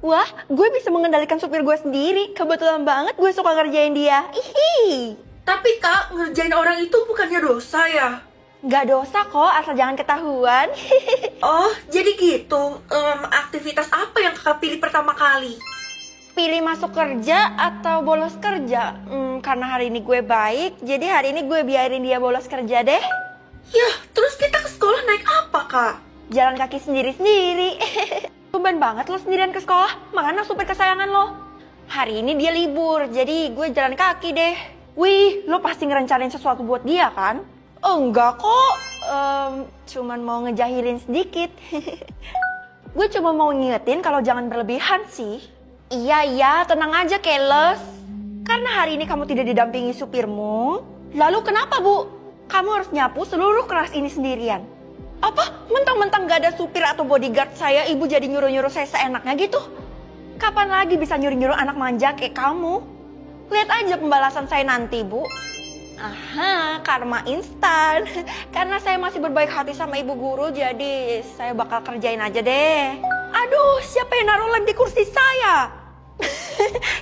Wah, gue bisa mengendalikan supir gue sendiri. Kebetulan banget gue suka ngerjain dia. Ihi. Tapi Kak, ngerjain orang itu bukannya dosa ya? Gak dosa kok, asal jangan ketahuan. Oh, jadi gitu. Aktivitas apa yang Kakak pilih pertama kali? Pilih masuk kerja atau bolos kerja? Karena hari ini gue baik, jadi hari ini gue biarin dia bolos kerja deh. Yah, terus kita ke sekolah naik apa Kak? Jalan kaki sendiri-sendiri. Tumben banget lo sendirian ke sekolah, mana supir kesayangan lo? Hari ini dia libur, jadi gue jalan kaki deh. Wih, lo pasti ngerencanain sesuatu buat dia kan? Oh enggak kok, cuman mau ngejahilin sedikit. Gue cuma mau ngingetin kalau jangan berlebihan sih. Iya, tenang aja keles. Karena hari ini kamu tidak didampingi supirmu. Lalu kenapa bu? Kamu harus nyapu seluruh kelas ini sendirian. Apa? Mentang-mentang gak ada supir atau bodyguard saya, ibu jadi nyuruh-nyuruh saya seenaknya gitu? Kapan lagi bisa nyuruh-nyuruh anak manja kayak kamu? Lihat aja pembalasan saya nanti, Bu. Aha, karma instan. Karena saya masih berbaik hati sama ibu guru, jadi saya bakal kerjain aja deh. Aduh, siapa yang naruh lem di kursi saya?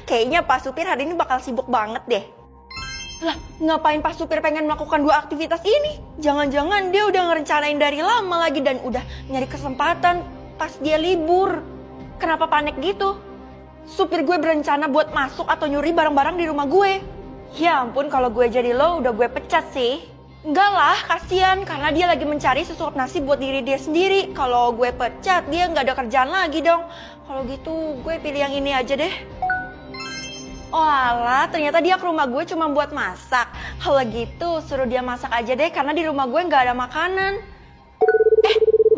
Kayaknya Pak Supir hari ini bakal sibuk banget deh. Lah, ngapain Pak Supir pengen melakukan dua aktivitas ini? Jangan-jangan dia udah ngerencanain dari lama lagi dan udah nyari kesempatan pas dia libur. Kenapa panik gitu? Supir gue berencana buat masuk atau nyuri barang-barang di rumah gue. Ya ampun, kalau gue jadi lo udah gue pecat sih. Enggak lah, kasihan karena dia lagi mencari sesuap nasi buat diri dia sendiri. Kalau gue pecat, dia nggak ada kerjaan lagi dong. Kalau gitu, gue pilih yang ini aja deh. Oh alah, ternyata dia ke rumah gue cuma buat masak. Kalau gitu, suruh dia masak aja deh karena di rumah gue nggak ada makanan.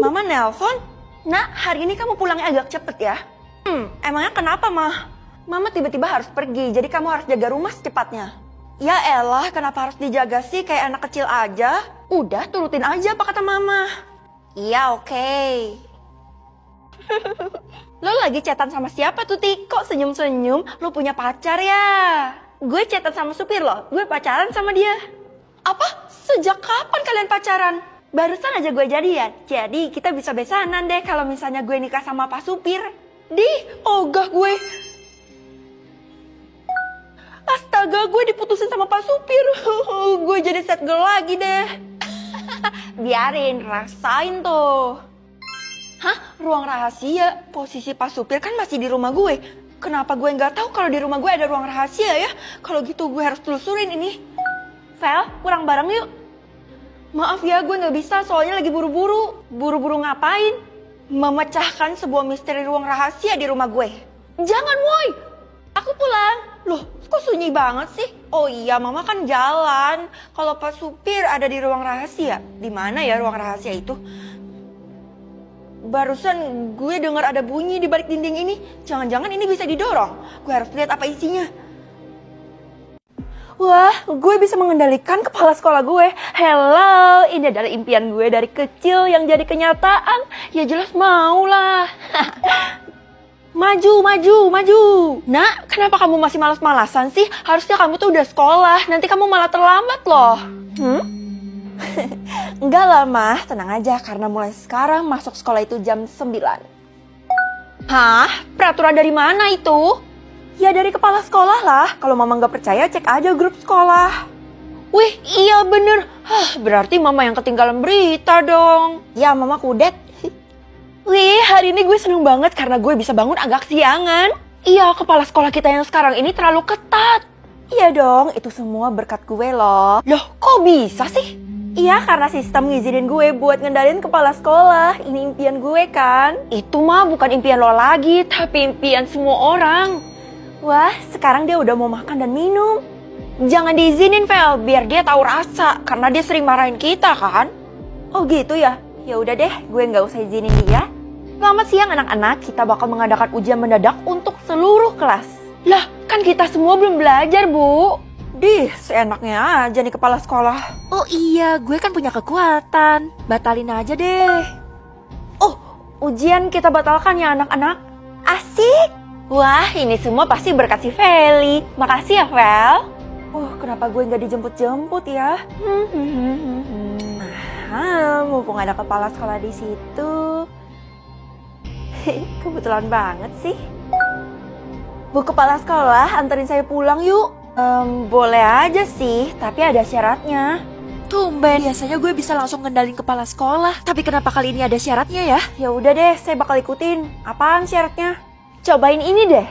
Mama nelpon? Nak, hari ini kamu pulangnya agak cepet ya? Emangnya kenapa, Mah? Mama tiba-tiba harus pergi, jadi kamu harus jaga rumah secepatnya. Ya elah, kenapa harus dijaga sih kayak anak kecil aja? Udah, turutin aja apa kata Mama. Iya, oke. Lo lagi chatan sama siapa tuh, Ti? Kok senyum-senyum? Lo punya pacar ya? Gue chatan sama supir lo, gue pacaran sama dia. Apa? Sejak kapan kalian pacaran? Barusan aja gue jadian, jadi kita bisa besanan deh kalau misalnya gue nikah sama Pak Supir. Ogah gue. Astaga, gue diputusin sama Pak Supir. Gue jadi sad girl lagi deh. Biarin, rasain tuh. Hah? Ruang rahasia? Posisi Pak Supir kan masih di rumah gue. Kenapa gue nggak tahu kalau di rumah gue ada ruang rahasia ya? Kalau gitu gue harus telusurin ini. Vel, pulang bareng yuk. Maaf ya, gue nggak bisa soalnya lagi buru-buru. Buru-buru ngapain? Memecahkan sebuah misteri ruang rahasia di rumah gue. Jangan woi, aku pulang. Loh, kok sunyi banget sih? Oh iya, Mama kan jalan. Kalau Pak Supir ada di ruang rahasia, di mana ya ruang rahasia itu? Barusan gue dengar ada bunyi di balik dinding ini. Jangan-jangan ini bisa didorong. Gue harus lihat apa isinya. Wah, gue bisa mengendalikan kepala sekolah gue. Hello, ini adalah impian gue dari kecil yang jadi kenyataan. Ya jelas mau lah. Maju. Nak, kenapa kamu masih malas-malasan sih? Harusnya kamu tuh udah sekolah. Nanti kamu malah terlambat loh. Enggak lah, Mah. Tenang aja, karena mulai sekarang masuk sekolah itu jam 9. Hah? Peraturan dari mana itu? Ya dari kepala sekolah lah. Kalau Mama nggak percaya, cek aja grup sekolah. Wih, iya bener. Berarti Mama yang ketinggalan berita dong. Ya, Mama kudet. Wih, hari ini gue seneng banget karena gue bisa bangun agak siangan. Iya, kepala sekolah kita yang sekarang ini terlalu ketat. Iya dong, itu semua berkat gue loh. Loh, kok bisa sih? Iya, karena sistem ngizinin gue buat ngendalin kepala sekolah. Ini impian gue kan? Itu mah bukan impian lo lagi, tapi impian semua orang. Wah, sekarang dia udah mau makan dan minum. Jangan diizinin, Vel, biar dia tahu rasa. Karena dia sering marahin kita, kan? Oh gitu ya? Ya udah deh, gue nggak usah izinin dia. Selamat siang anak-anak, kita bakal mengadakan ujian mendadak untuk seluruh kelas. Lah, kan kita semua belum belajar, Bu. Seenaknya aja nih kepala sekolah. Oh iya, gue kan punya kekuatan. Batalin aja deh. Oh, ujian kita batalkan ya anak-anak. Asik. Wah, ini semua pasti berkat si Feli. Makasih ya, Vel. Kenapa gue nggak dijemput-jemput ya? Mumpung ada kepala sekolah di situ. Kebetulan banget sih. Bu kepala sekolah, anterin saya pulang yuk. Boleh aja sih, tapi ada syaratnya. Tumben, biasanya gue bisa langsung ngendalin kepala sekolah. Tapi kenapa kali ini ada syaratnya ya? Ya udah deh, saya bakal ikutin. Apaan syaratnya? Cobain ini deh.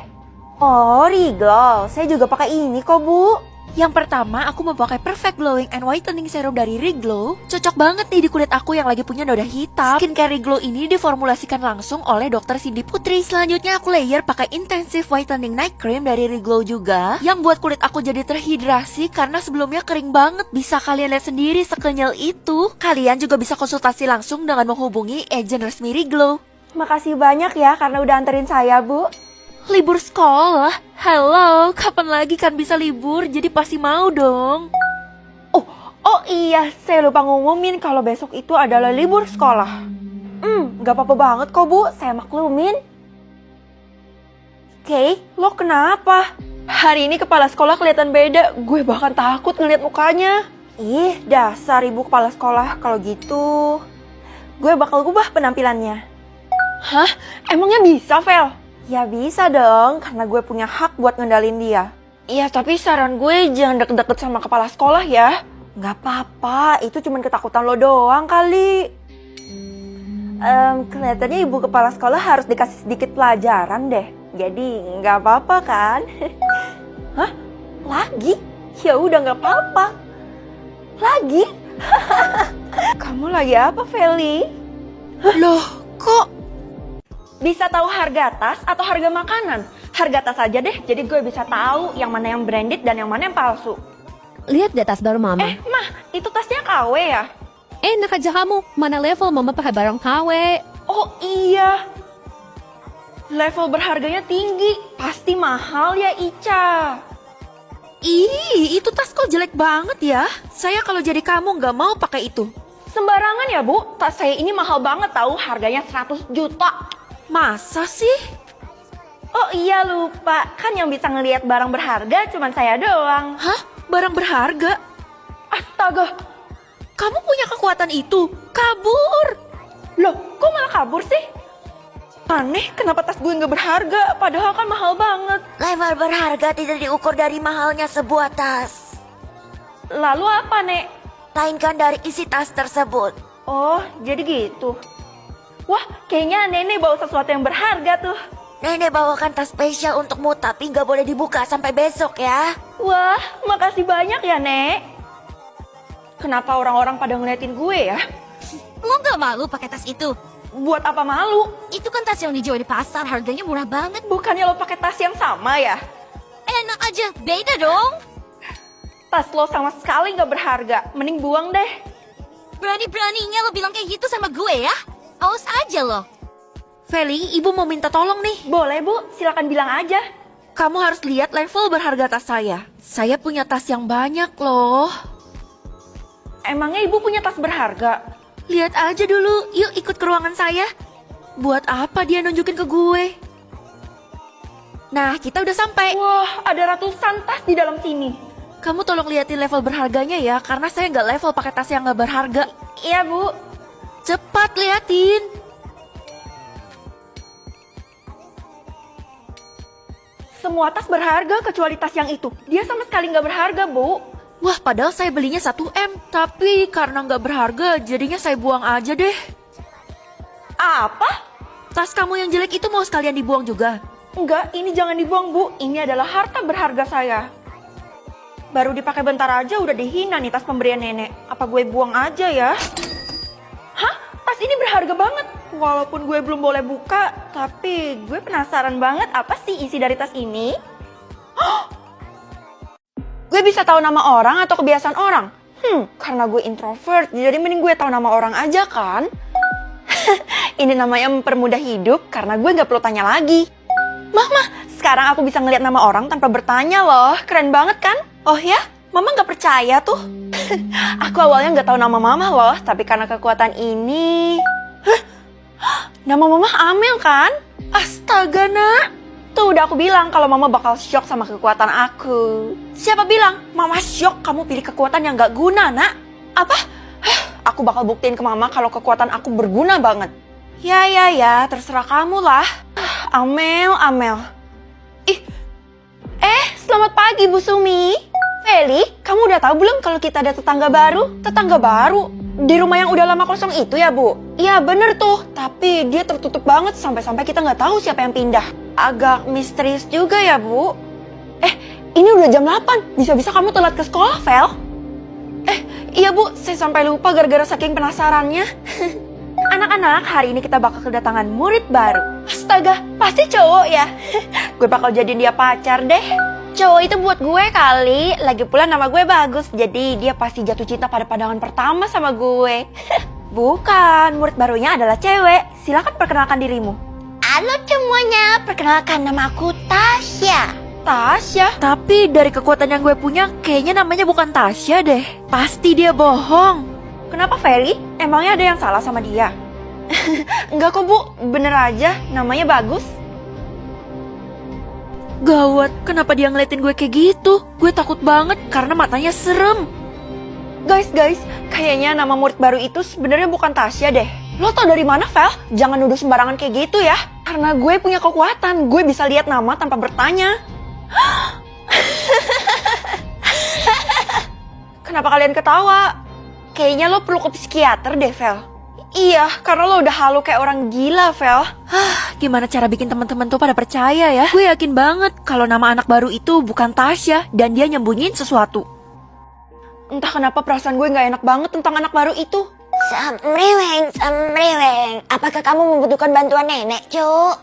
Oh, Regal. Saya juga pakai ini kok, Bu. Yang pertama, aku mau pakai Perfect Glowing and Whitening Serum dari Reglow. Cocok banget nih di kulit aku yang lagi punya noda hitam. Skincare Reglow ini diformulasikan langsung oleh Dr. Cindy Putri. Selanjutnya aku layer pakai Intensive Whitening Night Cream dari Reglow juga, yang buat kulit aku jadi terhidrasi karena sebelumnya kering banget. Bisa kalian lihat sendiri sekenyal itu. Kalian juga bisa konsultasi langsung dengan menghubungi agen resmi Reglow. Makasih banyak ya karena udah anterin saya, Bu. Libur sekolah? Halo, kapan lagi kan bisa libur? Jadi pasti mau dong. Oh iya, saya lupa ngumumin kalau besok itu adalah libur sekolah. Gak apa-apa banget kok Bu, saya maklumin. Oke, lo kenapa? Hari ini kepala sekolah kelihatan beda, gue bahkan takut ngeliat mukanya. Ih, dasar ibu kepala sekolah, kalau gitu gue bakal ubah penampilannya. Hah? Emangnya bisa, Vel? Ya bisa dong, karena gue punya hak buat ngendalin dia. Iya, tapi saran gue jangan deket-deket sama kepala sekolah ya. Gak apa-apa, itu cuma ketakutan lo doang kali. Kelihatannya ibu kepala sekolah harus dikasih sedikit pelajaran deh. Jadi gak apa-apa kan? Hah? Lagi? Ya udah gak apa-apa. Lagi? Kamu lagi apa, Feli? Loh, kok bisa tahu harga tas atau harga makanan? Harga tas aja deh, jadi gue bisa tahu yang mana yang branded dan yang mana yang palsu. Lihat deh tas baru mama. Mah, itu tasnya KW ya? Enak aja kamu, mana level mama pakai barang KW. Oh iya, level berharganya tinggi, pasti mahal ya Ica. Ih, itu tas kok jelek banget ya. Saya kalau jadi kamu nggak mau pakai itu. Sembarangan ya Bu, tas saya ini mahal banget tahu, harganya 100 juta. Masa sih? Oh iya lupa, kan yang bisa ngelihat barang berharga cuma saya doang. Hah? Barang berharga? Astaga, kamu punya kekuatan itu? Kabur! Loh, kok malah kabur sih? Aneh, kenapa tas gue nggak berharga? Padahal kan mahal banget. Level berharga tidak diukur dari mahalnya sebuah tas, Lalu apa, Nek? melainkan dari isi tas tersebut. Oh, jadi gitu. Wah, kayaknya Nenek bawa sesuatu yang berharga tuh. Nenek bawakan tas spesial untukmu, tapi nggak boleh dibuka sampai besok ya. Wah, makasih banyak ya, Nek. Kenapa orang-orang pada ngeliatin gue ya? Lo gak malu pakai tas itu? Buat apa malu? Itu kan tas yang dijual di pasar, harganya murah banget. Bukannya lo pakai tas yang sama ya? Enak aja, beda dong. Tas lo sama sekali nggak berharga. Mending buang deh. Berani-beraninya lo bilang kayak gitu sama gue ya? Awas aja lo. Feli, ibu mau minta tolong nih. Boleh Bu, silakan bilang aja. Kamu harus lihat level berharga tas saya. Saya punya tas yang banyak loh. Emangnya ibu punya tas berharga? Lihat aja dulu, yuk ikut ke ruangan saya. Buat apa dia nunjukin ke gue? Nah, kita udah sampai. Wah, ada ratusan tas di dalam sini. Kamu tolong liatin level berharganya ya, karena saya nggak level pakai tas yang nggak berharga. Iya Bu. Cepat liatin. Semua tas berharga kecuali tas yang itu. Dia sama sekali nggak berharga, Bu. Wah, padahal saya belinya 1M. Tapi karena nggak berharga, jadinya saya buang aja deh. Apa? Tas kamu yang jelek itu mau sekalian dibuang juga? Enggak, ini jangan dibuang, Bu. Ini adalah harta berharga saya. Baru dipakai bentar aja udah dihina nih tas pemberian nenek. Apa gue buang aja ya? Hah? Tas ini berharga banget. Walaupun gue belum boleh buka, tapi gue penasaran banget apa sih isi dari tas ini. Gue bisa tahu nama orang atau kebiasaan orang? Karena gue introvert, jadi mending gue tahu nama orang aja kan? Ini namanya mempermudah hidup karena gue gak perlu tanya lagi. Mama, sekarang aku bisa ngeliat nama orang tanpa bertanya loh. Keren banget kan? Oh ya? Mama gak percaya tuh. Aku awalnya gak tahu nama Mama loh, tapi karena kekuatan ini... Nama Mama Amel kan? Astaga nak. Tuh udah aku bilang kalau Mama bakal shock sama kekuatan aku. Siapa bilang? Mama shock kamu pilih kekuatan yang gak guna nak. Apa? Aku bakal buktiin ke Mama kalau kekuatan aku berguna banget. Ya, terserah kamu lah. Amel. Ih, Selamat pagi, Bu Sumi. Feli, kamu udah tahu belum kalau kita ada tetangga baru? Tetangga baru? Di rumah yang udah lama kosong itu ya, Bu? Iya, bener tuh. Tapi dia tertutup banget sampai-sampai kita nggak tahu siapa yang pindah. Agak misterius juga ya, Bu. Ini udah jam 8. Bisa-bisa kamu telat ke sekolah, Vel? Iya, Bu. Saya sampai lupa gara-gara saking penasarannya. Anak-anak, hari ini kita bakal kedatangan murid baru. Astaga, pasti cowok ya? Gue bakal jadiin dia pacar deh. Cowok itu buat gue kali. Lagi pula nama gue bagus, jadi dia pasti jatuh cinta pada pandangan pertama sama gue. Bukan, murid barunya adalah cewek. Silakan perkenalkan dirimu. Halo semuanya, perkenalkan nama aku Tasya. Tasya? Tapi dari kekuatan yang gue punya, kayaknya namanya bukan Tasya deh. Pasti dia bohong. Kenapa Feli? Emangnya ada yang salah sama dia? Enggak kok, Bu. Bener aja, namanya bagus. Gawat, kenapa dia ngeliatin gue kayak gitu? Gue takut banget karena matanya serem. Guys, kayaknya nama murid baru itu sebenarnya bukan Tasya deh. Lo tau dari mana, Vel? Jangan nuduh sembarangan kayak gitu ya. Karena gue punya kekuatan, gue bisa lihat nama tanpa bertanya. Kenapa kalian ketawa? Kayaknya lo perlu ke psikiater deh, Vel. Iya, karena lo udah halu kayak orang gila, Vel. Gimana cara bikin teman-teman tuh pada percaya ya? Gue yakin banget kalau nama anak baru itu bukan Tasya dan dia nyembunyiin sesuatu. Entah kenapa perasaan gue gak enak banget tentang anak baru itu. Semriweng. Apakah kamu membutuhkan bantuan nenek, Cuk?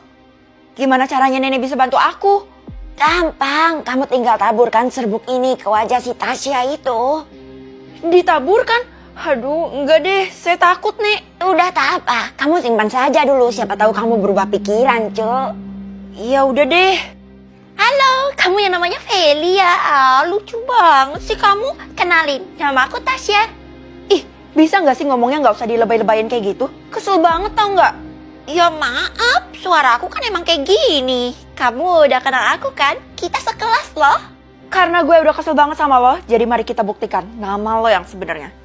Gimana caranya nenek bisa bantu aku? Gampang, kamu tinggal taburkan serbuk ini ke wajah si Tasya itu. Ditaburkan? Aduh, enggak deh, saya takut nih. Udah tak apa, kamu simpan saja dulu. Siapa tahu kamu berubah pikiran, Cuk. Ya udah deh. Halo, kamu yang namanya Feli ya? Lucu banget sih kamu. Kenalin, nama aku Tasya. Ih, bisa gak sih ngomongnya gak usah dilebay-lebayin kayak gitu? Kesel banget tau gak? Ya maaf, suara aku kan emang kayak gini. Kamu udah kenal aku kan? Kita sekelas loh. Karena gue udah kesel banget sama lo, jadi mari kita buktikan nama lo yang sebenarnya.